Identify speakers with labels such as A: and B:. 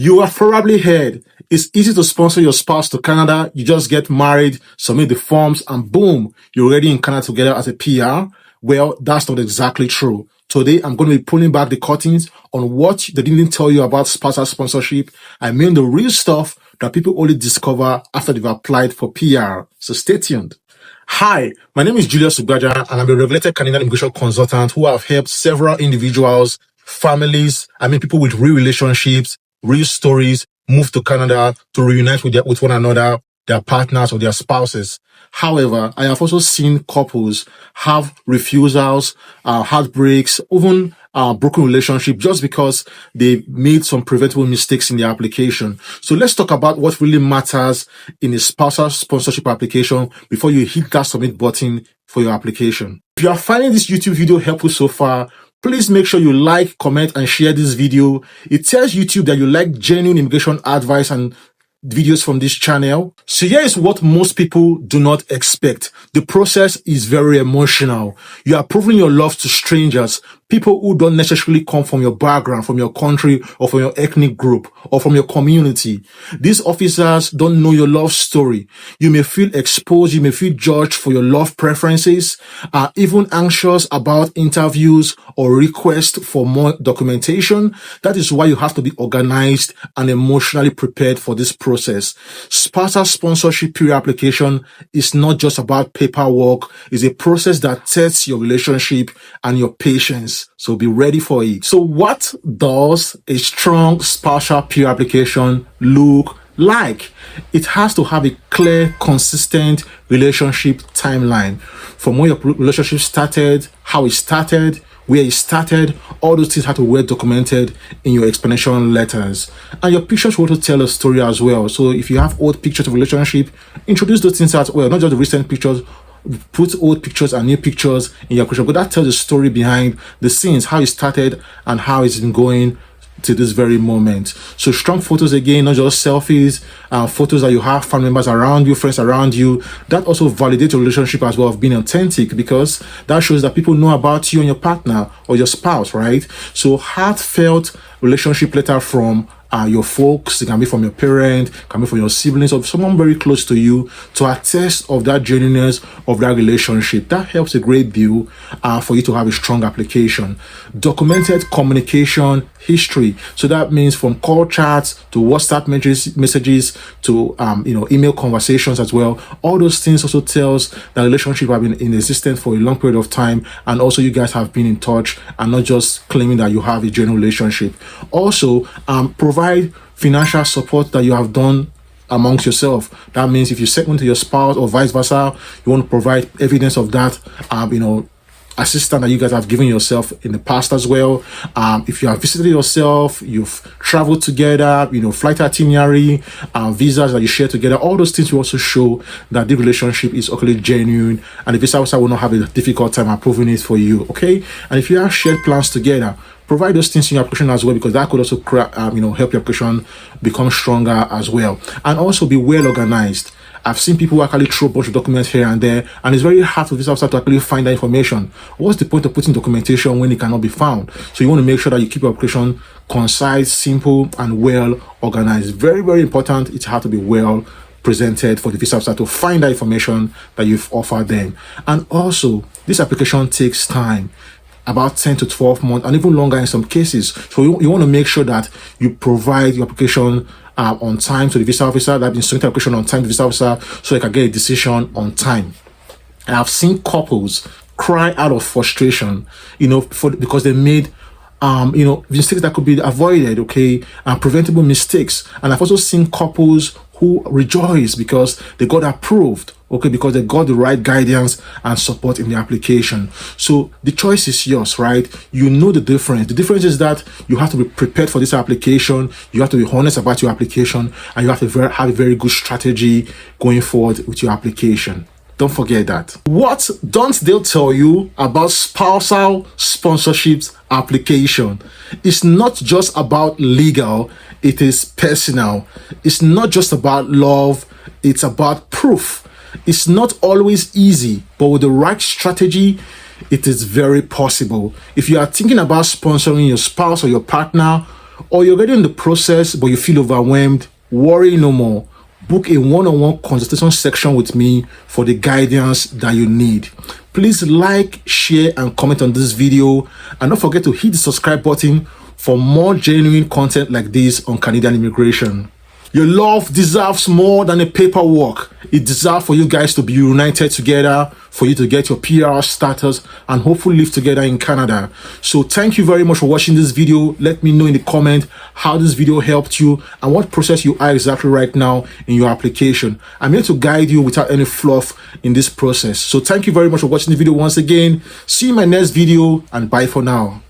A: You have probably heard it's easy to sponsor your spouse to Canada. You just get married, submit the forms, and boom, you're already in Canada together as a PR. Well, that's not exactly true. Today, I'm going to be pulling back the curtains on what they didn't tell you about spousal sponsorship. I mean the real stuff that people only discover after they've applied for PR. So stay tuned. Hi, my name is Julius, and I'm a regulated Canadian immigration consultant who have helped several individuals, families, people with real relationships, real stories, move to Canada to reunite with one another, their partners or their spouses. However, I have also seen couples have refusals, heartbreaks, even broken relationship just because they made some preventable mistakes in their application. So let's talk about what really matters in a spousal sponsorship application before you hit that submit button for your application. If you are finding this YouTube video helpful so far, please make sure you like, comment, and share this video. It tells YouTube that you like genuine immigration advice and videos from this channel. So here is what most people do not expect. The process is very emotional. You are proving your love to strangers, people who don't necessarily come from your background, from your country, or from your ethnic group, or from your community. These officers don't know your love story. You may feel exposed, you may feel judged for your love preferences, are even anxious about interviews or requests for more documentation. That is why you have to be organized and emotionally prepared for this process. Spousal sponsorship pre-application is not just about paperwork. It's a process that tests your relationship and your patience. So be ready for it. So what does a strong spousal peer application look like? It has to have a clear, consistent relationship timeline. From when your relationship started, how it started, where it started, all those things have to be well documented in your explanation letters. And your pictures will also tell a story as well. So if you have old pictures of relationship, introduce those things as well, not just the recent pictures. Put old pictures and new pictures in your question, but that tells the story behind the scenes, how it started and how it's been going to this very moment. So strong photos again, not just selfies, photos that you have family members around you, friends around you. That also validates your relationship as well of being authentic, because that shows that people know about you and your partner or your spouse, right? So heartfelt relationship letter from your folks. It can be from your parent, can be from your siblings, or someone very close to you, to attest of that genuineness of that relationship. That helps a great deal for you to have a strong application. Documented communication history. So that means from call chats to WhatsApp messages to email conversations as well. All those things also tells that relationship have been in existence for a long period of time, and also you guys have been in touch and not just claiming that you have a genuine relationship. Also, provide financial support that you have done amongst yourself. That means if you send one to your spouse or vice versa, you want to provide evidence of that, assistance that you guys have given yourself in the past as well. If you have visited yourself, you've traveled together, flight itinerary, visas that you share together, all those things will also show that the relationship is actually genuine, and the visa officer will not have a difficult time approving it for you. Okay, and if you have shared plans together, provide those things in your application as well, because that could also help your application become stronger as well. And also be well organized. I've seen people who actually throw a bunch of documents here and there, and it's very hard for this officer to actually find that information. What's the point of putting documentation when it cannot be found? So you want to make sure that you keep your application concise, simple, and well organized. Very, very important. It has to be well presented for the visa officer to find that information that you've offered them. And also, this application takes time, about 10 to 12 months, and even longer in some cases. So you want to make sure that you provide your application on time to the visa officer, that you submit the application on time to the visa officer, so they can get a decision on time. And I've seen couples cry out of frustration, because they made mistakes that could be avoided, preventable mistakes. And I've also seen couples who rejoice because they got approved, because they got the right guidance and support in the application. So the choice is yours, right? You know the difference. The difference is that you have to be prepared for this application. You have to be honest about your application, and you have to have a very good strategy going forward with your application. Don't forget that. What don't they tell you about spousal sponsorships application? It's not just about legal, it is personal. It's not just about love, it's about proof. It's not always easy, but with the right strategy, it is very possible. If you are thinking about sponsoring your spouse or your partner or you're already in the process but you feel overwhelmed, worry no more. Book a one-on-one consultation section with me for the guidance that you need. Please like, share, and comment on this video, and don't forget to hit the subscribe button for more genuine content like this on Canadian immigration. Your love deserves more than a paperwork. It deserves for you guys to be united together, for you to get your PR status and hopefully live together in Canada. So thank you very much for watching this video. Let me know in the comment how this video helped you and what process you are exactly right now in your application. I'm here to guide you without any fluff in this process. So thank you very much for watching the video once again. See you in my next video, and bye for now.